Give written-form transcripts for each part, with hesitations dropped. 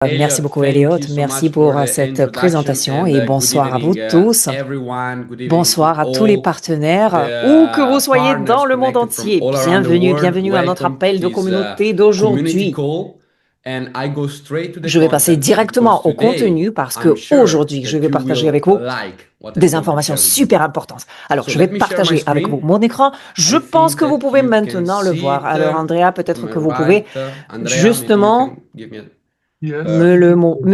Merci beaucoup, Thank Elliot. you so Merci much for pour the cette introduction présentation and et good bonsoir à vous evening, tous. everyone. Good evening to Bonsoir à tous les all partenaires, où que vous the soyez dans partners le monde connected from entier. all around the Bienvenue, world. bienvenue à notre Welcome to appel de this communauté community d'aujourd'hui. call. And I go straight to the Je vais passer content because directement au today contenu parce I'm que sure aujourd'hui, je that vais you partager will avec vous like what I'm des going to informations share with you. super importantes. Alors, So je vais let me share my partager avec vous screen. mon écran. Je I pense think que vous that pouvez you can maintenant le see voir. it Alors, Andrea, on peut-être my que vous pouvez right. Andrea, maybe you justement can give me a Yes. me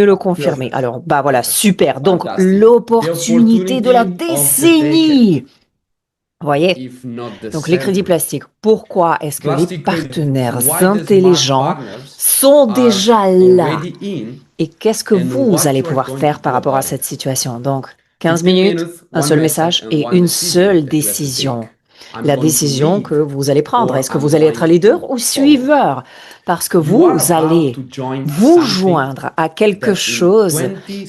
le confirmer. Alors, bah voilà, perfect. super. Donc, Fantastic. The l'opportunité de la opportunity of the decade, décennie. Vous voyez? if not the Donc, les crédits century. plastiques. Pourquoi est-ce que les Plastic credit, partenaires why the smart intelligents partners sont are déjà là? already in, Et qu'est-ce que and vous what allez you are pouvoir going faire to par do rapport à about cette it. situation? Donc, 15 15 minutes, minutes, un one seul message message and et one une decision seule that you have to décision. take. I'm La going to décision que lead vous allez prendre. or Est-ce que I'm vous allez être un going leader to ou follow. suiveur? Parce que You are vous about allez to join vous something joindre à quelque that in chose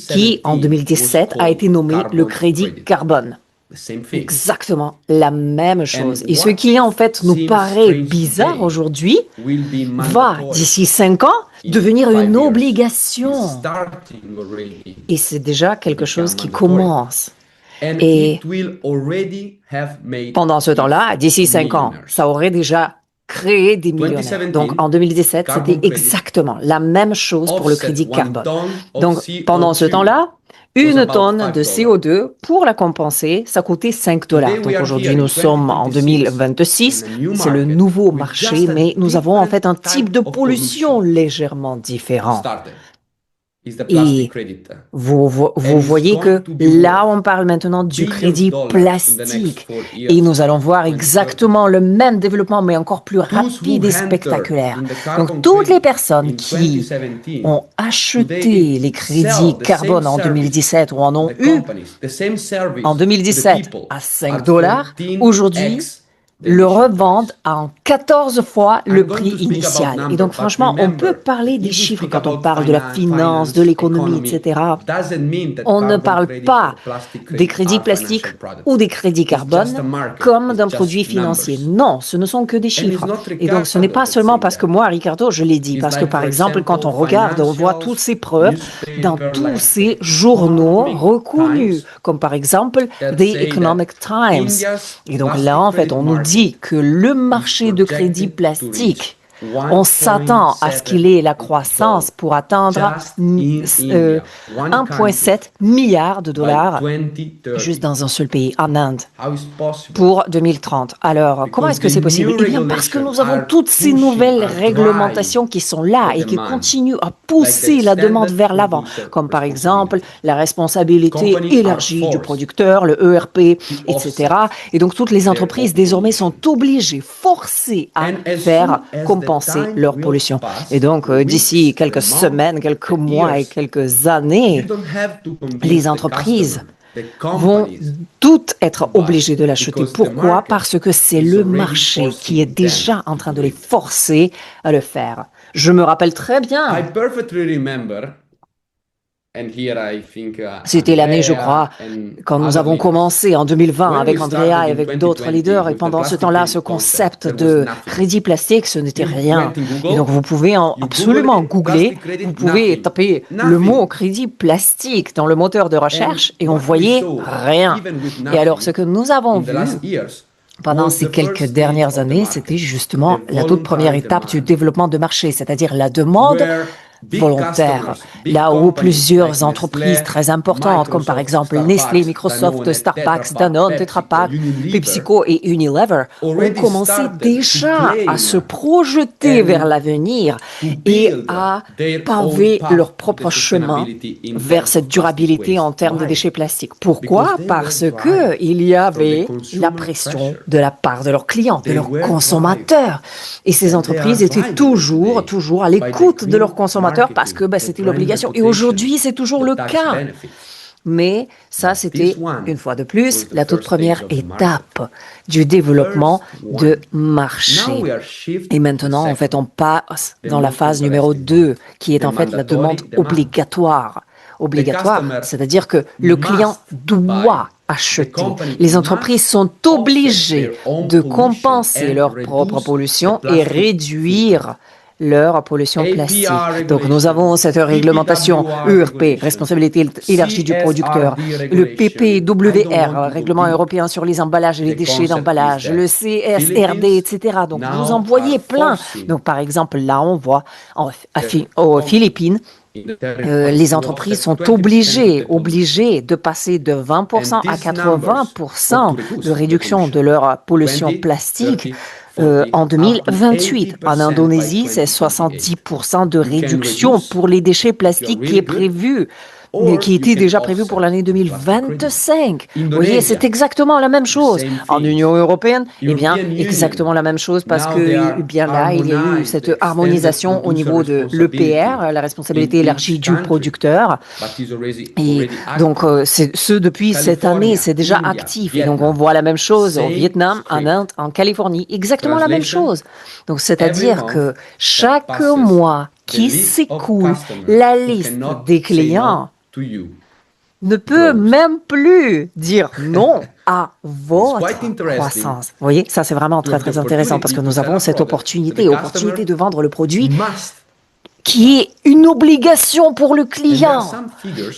qui, en 2017 was 2017, a été called nommé le carbon crédit credit. carbone. The same thing. Exactement la même chose. And Et ce what qui, en fait, nous seems paraît strange bizarre today aujourd'hui will be va, mandatory d'ici 5 ans, in devenir 5 une years. It's obligation. starting already Et c'est déjà to quelque become chose qui mandatory. commence. And Et it will already have made pendant ce temps-là, d'ici 5 ans, millionaires. ça aurait déjà créé des millionnaires. 2017, Donc en 2017, carbon c'était credit exactement la même chose pour le offset crédit 1 carbone. ton of Donc pendant ce CO2 temps-là, was une about tonne de $5. CO2, pour la compenser, ça coûtait 5 Today dollars. we Donc are aujourd'hui, here in nous sommes en 2026. 2026 in a new C'est le market nouveau with marché, just a mais nous avons en fait un different type de type of pollution pollution légèrement différent. started. Is the Et plastic credit. vous And it's voyez que going to be là, worth on parle maintenant du billions crédit dollars in the next plastique. 4 Et years, nous allons voir 2030. exactement le même développement, mais encore plus Those rapide who et enter spectaculaire. in the Donc, carbon toutes les credit personnes in qui 2017, ont today acheté les sell crédits the same carbone en service 2017 ou en to ont the eu companies, the same service en to the 2017 people à 5 at dollars, aujourd'hui, 14x the le initial revendent price. à 14 fois le I'm going prix to speak about initial. Et numbers, donc, but franchement, on peut remember parler that des if we chiffres speak quand on about parle de la finance, de l'économie, economy, etc. doesn't mean that On ne carbon parle credit pas or plastic des credit crédits are plastiques financial products. ou des crédits It's just a carbone market. comme It's d'un just produit financier. numbers. Non, ce ne sont que des And it's chiffres. not Et donc, ce n'est Ricardo pas that's seulement saying parce que that. moi, Ricardo, je l'ai dit. It's Parce que, like, par for exemple, quand on example, regarde, on voit toutes ces preuves dans newspaper tous like ces the journaux Economic reconnus, Times comme par exemple that The say Economic that Times. India's Et donc là, plastic en fait, credit on nous market dit que le is marché de crédit projected to reach plastique, on s'attend à ce qu'il ait la 1.7 croissance pour atteindre just in India, one country, 1,7 milliard de by dollars 2030. juste dans un seul pays, en Inde, How is possible? pour 2030. Alors, comment est-ce que Because c'est the possible? new Eh bien, parce que nous regulations avons are toutes ces pushing, nouvelles are réglementations qui sont là the et qui demand, continuent à like the pousser la demande extended vers l'avant, producer comme par exemple responsibility. la responsabilité Companies are élargie du forced producteur, le ERP, to etc. offset Et donc, toutes les their entreprises own désormais pollution. sont obligées, forcées à And as faire soon as the compenser time leur will pollution. pass, Et donc, the d'ici weeks, the quelques months, semaines, quelques the mois et years, quelques you années, don't have to convince les the entreprises customer, the vont companies toutes to être buy obligées de l'acheter. because the Pourquoi? market Parce que c'est is le already marché qui est forcing déjà them en to train de do les it. forcer à le faire. Je me rappelle très I bien, perfectly remember, and here I think c'était l'année, je crois, Andrea and quand nous other avons leaders, commencé en 2020 when avec we Andrea started et in avec d'autres leaders, 2020 et with the pendant ce plastic temps-là, credit ce concept, concept there was de nothing. crédit plastique, ce n'était You rien. went in Et donc, Google, vous pouvez you Google absolument it, googler, plastic credit, vous pouvez nothing. taper le mot Nothing. crédit plastique dans le moteur de And recherche et on what we voyait saw, rien. even with Et alors, ce nothing, que nous avons in the vu last years, pendant was ces the quelques first stage dernières of the années, c'était market, justement the la toute première voluntary étape du demand, développement de marché, c'est-à-dire la demande where big volontaire. customers, big Là où companies like plusieurs entreprises Nestlé, très importantes, comme par Microsoft, exemple Nestlé, Starbucks, Microsoft, Danone, Starbucks, Tetra Danone, Pak, Tetra PepsiCo, Pak, Unilever, PepsiCo et Unilever, ont already commencé started to déjà à se claim projeter vers and l'avenir to et build à their own paver path leur to the propre chemin sustainability in vers terms cette of plastic durabilité en waste. termes de Why? déchets plastiques. Because Pourquoi? they were Parce que driven il y from the avait la consumer pression pressure. de la part de leurs clients, de They leurs were driven, consommateurs. Et ces and they are entreprises étaient driven toujours today à by the l'écoute de leurs clean consommateurs parce que marketing, the c'était brand l'obligation. Et reputation, aujourd'hui, c'est toujours the le tax cas. benefits. Mais ça, But c'était, this one une fois de was plus, the la toute first première stage of the market. étape du développement First de one. Now marché. we are shift Et to maintenant, en fait, second, on passe the dans la most phase numéro interesting 2, part, qui est the en fait la demande mandatory demand. obligatoire. The Obligatoire, customer c'est-à-dire que le client must doit buy. The acheter. company Les entreprises must sont offset obligées their own de pollution compenser and leur propre reduce the pollution et plastic réduire footprint. leur pollution plastique. Donc nous avons cette réglementation ERP, responsabilité élargie du producteur, le PPWR, règlement européen sur les emballages et les déchets d'emballage, le CSRD, etc. Donc vous en voyez plein. Donc par exemple, là on voit aux Philippines, les entreprises sont obligées de passer de 20% à 80% de réduction de leur pollution plastique en 2028. En Indonésie, c'est 70% de réduction pour les déchets plastiques qui est prévu, qui était déjà prévu pour l'année 2025. Vous voyez, c'est exactement la même chose. En Union européenne, eh bien, exactement la même chose parce que, bien là, il y a eu cette harmonisation au niveau de l'EPR, la responsabilité élargie du producteur. Et donc, depuis cette année, c'est déjà actif. Et donc, on voit la même chose au Vietnam, en Inde, en Californie, exactement la même chose. Donc, c'est-à-dire que chaque mois qui s'écoule, la liste des clients ne peut même plus dire non à votre croissance. Vous voyez, ça c'est vraiment très très intéressant parce que nous avons cette opportunité de vendre le produit qui est une obligation pour le client.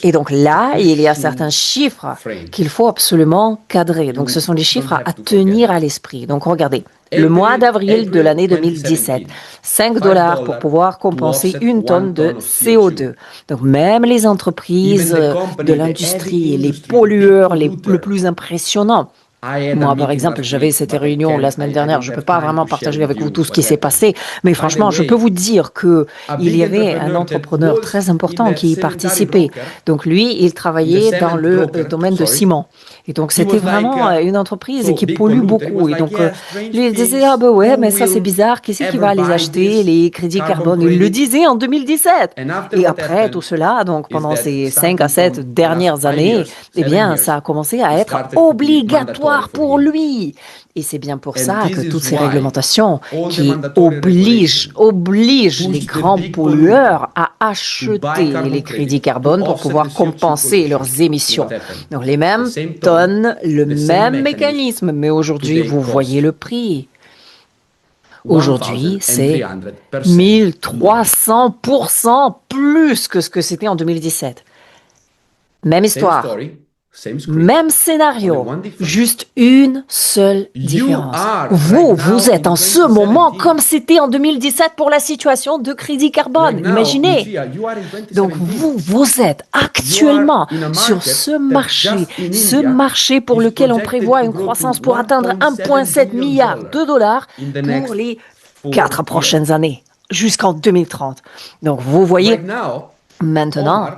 Et donc là, il y a certains chiffres qu'il faut absolument cadrer. Donc ce sont les chiffres à tenir à l'esprit. Donc regardez, le mois d'avril de l'année 2017, $5 pour pouvoir compenser 1 tonne de CO2. Donc même les entreprises de l'industrie, les pollueurs le plus impressionnants. Moi, par exemple, j'avais cette réunion la semaine dernière. Je ne peux pas vraiment partager avec vous tout ce qui s'est passé, mais franchement, je peux vous dire qu'il y avait un entrepreneur très important qui y participait. Donc lui, il travaillait dans le domaine de ciment. Et donc, c'était vraiment une entreprise qui pollue beaucoup. Et donc, il disait, ah ben ouais, mais ça c'est bizarre, qui c'est qui va les acheter, les crédits carbone? Il le disait en 2017. Et après tout cela, donc pendant ces 5 à 7 dernières années, eh bien, ça a commencé à être obligatoire pour lui. Et c'est bien pour ça que toutes ces réglementations qui obligent les grands pollueurs à acheter les crédits carbone pour pouvoir compenser leurs émissions. Donc les mêmes tonnes, le même mécanisme, mais aujourd'hui, vous voyez le prix. Aujourd'hui, c'est 1300% plus que ce que c'était en 2017. Même histoire. Même scénario, juste une seule différence. Vous êtes en ce moment comme c'était en 2017 pour la situation de crédit carbone. Imaginez. Donc vous êtes actuellement sur ce marché pour lequel on prévoit une croissance pour atteindre 1,7 milliard de dollars pour les 4 prochaines années, jusqu'en 2030. Donc vous voyez maintenant,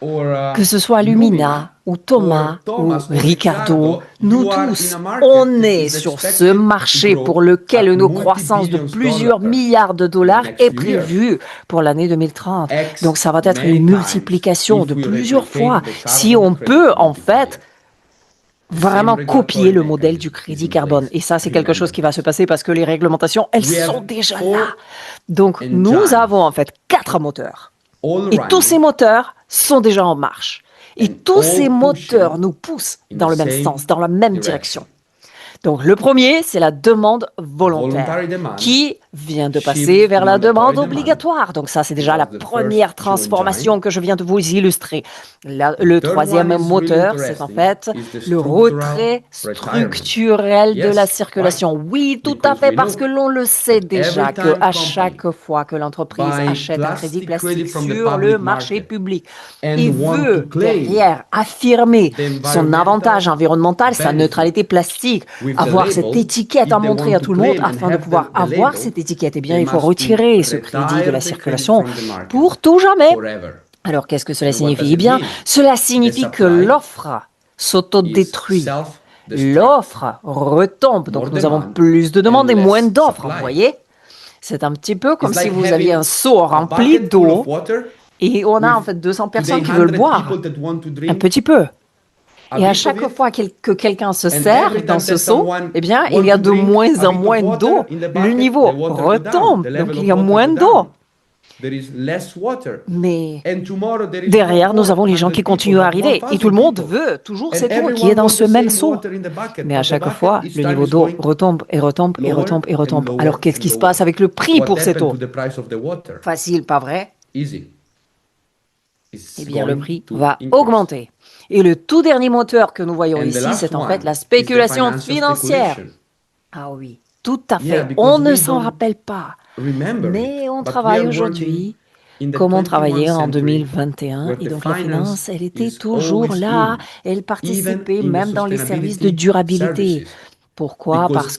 que ce soit Lumina ou Thomas ou Ricardo, nous tous, on est sur ce marché pour lequel une croissance de plusieurs milliards de dollars est prévue pour l'année 2030. Donc ça va être une multiplication de plusieurs fois si on peut en fait vraiment copier le modèle du crédit carbone. Et ça, c'est quelque chose qui va se passer parce que les réglementations, elles sont déjà là. Donc nous avons en fait 4 moteurs. Et tous ces moteurs sont déjà en marche. Et tous ces moteurs nous poussent dans le même sens, dans la même direction. Donc, le premier, c'est la demande volontaire qui vient de passer vers la demande obligatoire. Donc, ça, c'est déjà la première transformation que je viens de vous illustrer. Le troisième moteur, c'est en fait le retrait structurel de la circulation. Oui, tout à fait, parce que l'on le sait déjà qu'à chaque fois que l'entreprise achète un crédit plastique sur le marché public et veut derrière affirmer son avantage environnemental, sa neutralité plastique, avoir cette étiquette à montrer à tout le monde afin de pouvoir avoir cette étiquette, eh bien, il faut retirer ce crédit de la circulation pour tout jamais. Alors, qu'est-ce que cela signifie? Eh bien, cela signifie que l'offre s'autodétruit. L'offre retombe. Donc, nous avons plus de demandes et moins d'offres, vous voyez? C'est un petit peu comme si vous aviez un seau rempli d'eau et on a en fait 200 personnes qui veulent boire un petit peu. Et à chaque fois que quelqu'un se sert dans ce seau, eh bien, il y a de moins en moins d'eau. Le niveau retombe, donc il y a moins d'eau. Mais derrière, nous avons les gens qui continuent à arriver et tout le monde veut toujours cette eau qui est dans ce même seau. Mais à chaque fois, le niveau d'eau retombe et retombe et retombe et retombe. Alors qu'est-ce qui se passe avec le prix pour cette eau? Facile, pas vrai? Eh bien, le prix va augmenter. Et le tout dernier moteur que nous voyons ici, c'est en fait la spéculation financière. Ah oui, tout à fait. On ne s'en rappelle pas. Mais on travaille aujourd'hui comme on travaillait en 2021. Et donc la finance, elle était toujours là. Elle participait même dans les services de durabilité. Pourquoi? Parce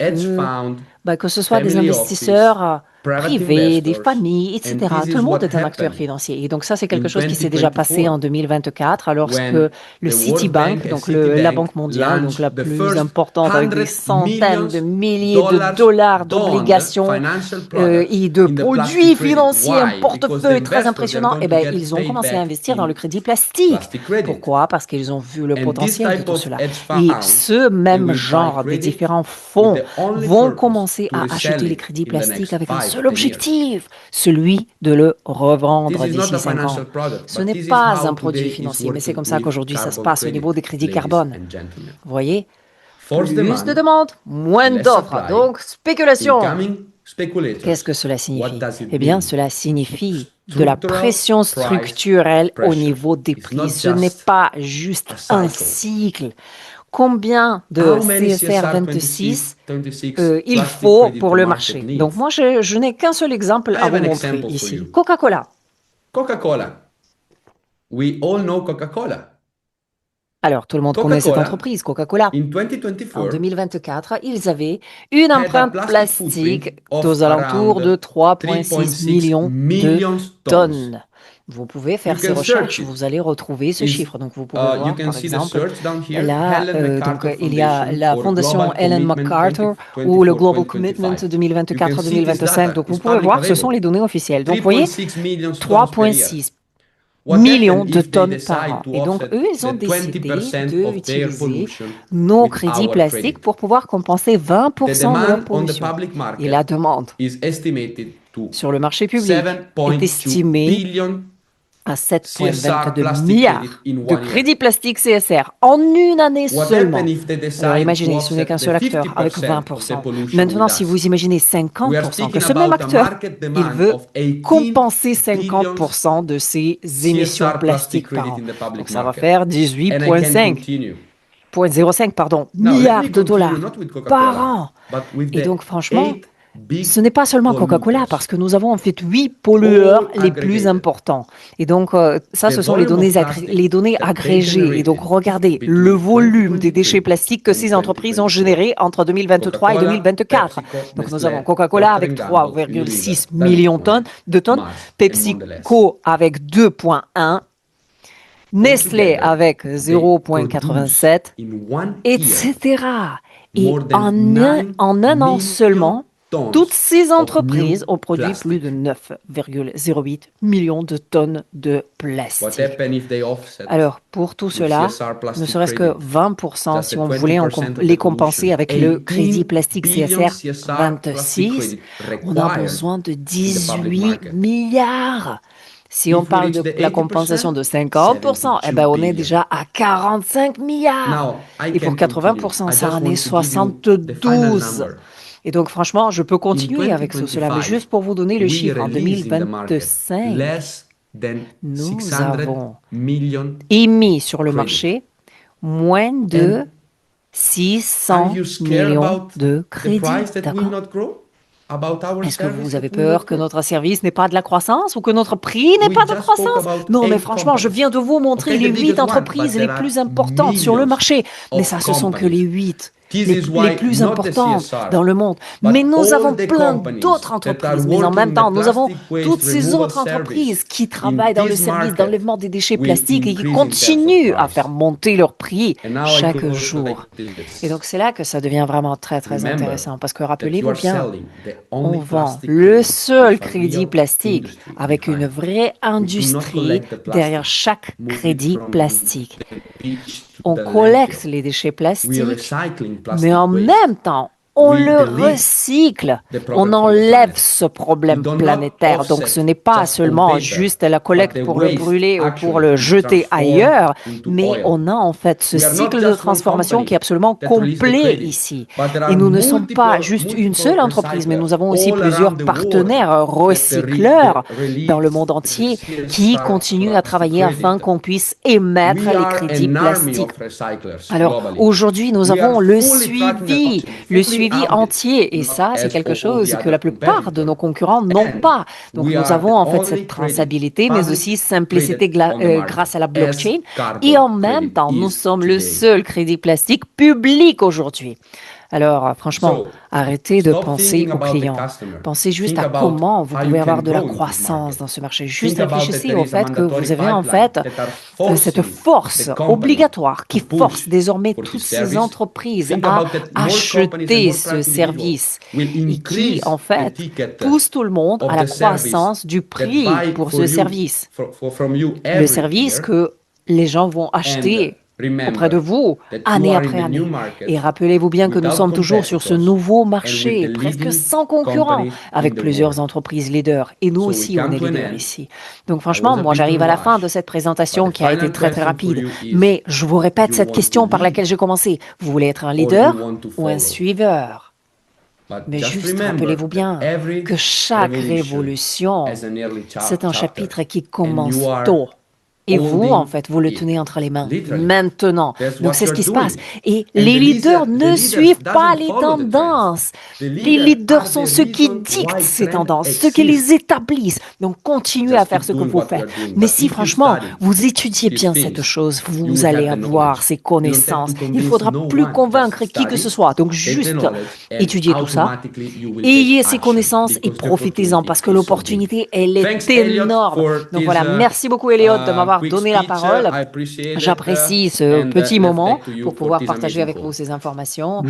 que ce soit des investisseurs privés, des familles, etc. Tout le monde est un acteur financier. Et donc ça, c'est quelque chose qui s'est déjà passé en 2024, lorsque le Citibank, donc la Banque mondiale, donc la plus importante avec des centaines de milliers de dollars d'obligations et de produits financiers, un portefeuille très impressionnant, eh bien, ils ont commencé à investir dans le crédit plastique. Pourquoi? Parce qu'ils ont vu le potentiel de tout cela. Et ce même genre de différents fonds vont commencer à acheter les crédits plastiques avec un seul objectif, celui de le revendre d'ici 5 ans. Ce n'est pas un produit financier, mais c'est comme ça qu'aujourd'hui ça se passe au niveau des crédits carbone. Vous voyez, plus de demandes, moins d'offres, donc spéculation. Qu'est-ce que cela signifie? Eh bien, cela signifie de la pression structurelle au niveau des prix. Ce n'est pas juste un cycle. Combien de CSR 26 il faut pour le marché? Donc moi, je n'ai qu'un seul exemple à vous montrer ici. Coca-Cola. Coca-Cola. We all know Coca-Cola. Alors, tout le monde connaît cette entreprise, Coca-Cola. En 2024, ils avaient une empreinte plastique aux alentours de 3,6 millions de tonnes. Vous pouvez faire ces recherches, vous allez retrouver ce chiffre. Donc, vous pouvez voir, par exemple, là, il y a la fondation Ellen MacArthur ou le Global Commitment 2024-2025. Donc, vous pouvez voir, ce sont les données officielles. Donc, vous voyez, 3,6 millions de tonnes par an. Et donc, eux, ils ont décidé d'utiliser nos crédits plastiques pour pouvoir compenser 20% de leur pollution. Et la demande sur le marché public est estimée à 7,22 milliards de crédits plastiques CSR en une année seulement. Alors imaginez, ce n'est qu'un seul acteur avec 20%. Maintenant, si vous imaginez 50%, que ce même acteur, il veut compenser 50% de ses émissions plastiques par an. Donc ça va faire 18,05 milliards de dollars par an. Et donc franchement, ce n'est pas seulement Coca-Cola, parce que nous avons en fait 8 pollueurs les plus importants. Et donc, ça, ce sont les données agrégées. Et donc, regardez le volume des déchets plastiques que ces entreprises ont générés entre 2023 et 2024. Donc, nous avons Coca-Cola avec 3,6 millions de tonnes, PepsiCo avec 2,1, Nestlé avec 0,87, etc. Et en un an seulement, toutes ces entreprises ont produit plus de 9,08 millions de tonnes de plastique. Alors, pour tout cela, ne serait-ce que 20%, si on voulait les compenser avec le crédit plastique CSR 26, on a besoin de 18 milliards. Si on parle de la compensation de 50%, eh ben on est déjà à 45 milliards. Et pour 80%, ça en est 72. Et donc, franchement, je peux continuer avec cela, mais juste pour vous donner le chiffre, en 2025, nous avons émis sur le marché moins de 600 millions de crédits. D'accord? Est-ce que vous avez peur que notre service n'ait pas de la croissance ou que notre prix n'ait pas de croissance? Non, mais franchement, je viens de vous montrer les 8 entreprises les plus importantes sur le marché. Mais ça, ce sont que les 8. Les plus importantes dans le monde. Mais nous avons plein d'autres entreprises. Mais en même temps, nous avons toutes ces autres entreprises qui travaillent dans le service d'enlèvement des déchets plastiques et qui continuent à faire monter leur prix chaque jour. Et donc, c'est là que ça devient vraiment très, très intéressant. Parce que rappelez-vous bien, on vend le seul crédit plastique avec une vraie industrie derrière chaque crédit plastique. On collecte les déchets plastiques, mais en même temps, on we le delete recycle, the problem on from the enlève planet. ce problème We do not planétaire. Donc ce n'est pas offset just on seulement paper, juste la but collecte the pour le waste brûler ou pour actually le is jeter transformed ailleurs, into mais oil. on a en fait ce We are not cycle de just one transformation company qui est absolument that release the complet credit, ici. but there Et are nous ne sommes pas juste une seule entreprise, mais nous avons aussi plusieurs partenaires recycleurs dans le monde entier qui continuent à travailler afin qu'on puisse émettre les crédits plastiques. Alors aujourd'hui, nous avons le suivi entier, et ça, c'est quelque chose que la plupart de nos concurrents n'ont pas. Donc nous avons en fait cette traçabilité, mais aussi simplicité grâce à la blockchain, et en même temps, nous sommes le seul crédit plastique public aujourd'hui. Alors, franchement, arrêtez de penser aux clients. Pensez juste à comment vous pouvez avoir de la croissance dans ce marché. Juste réfléchissez au fait que vous avez en fait cette force obligatoire qui force désormais toutes ces entreprises à acheter ce service et qui, en fait, pousse tout le monde à la croissance du prix pour ce service. Le service que les gens vont acheter auprès de vous, année après année. Et rappelez-vous bien que nous sommes toujours sur ce nouveau marché, presque sans concurrents, avec plusieurs entreprises leaders. Et nous aussi, on est leaders ici. Donc franchement, moi, j'arrive à la fin de cette présentation qui a été très, très rapide. Mais je vous répète cette question par laquelle j'ai commencé. Vous voulez être un leader ou un suiveur? Mais juste rappelez-vous bien que chaque révolution, c'est un chapitre qui commence tôt. Et vous, en fait, vous le tenez entre les mains, maintenant. Donc, c'est ce qui se passe. Et les leaders ne suivent pas les tendances. Les leaders sont ceux qui dictent ces tendances, ceux qui les établissent. Donc, continuez à faire ce que vous faites. Mais si, franchement, vous étudiez bien cette chose, vous allez avoir ces connaissances. Il ne faudra plus convaincre qui que ce soit. Donc, juste étudiez tout ça, ayez ces connaissances et profitez-en parce que l'opportunité, elle est énorme. Donc, voilà, merci beaucoup, Elliot, de m'avoir donné la parole. J'apprécie ce petit moment pour pouvoir partager avec vous ces informations.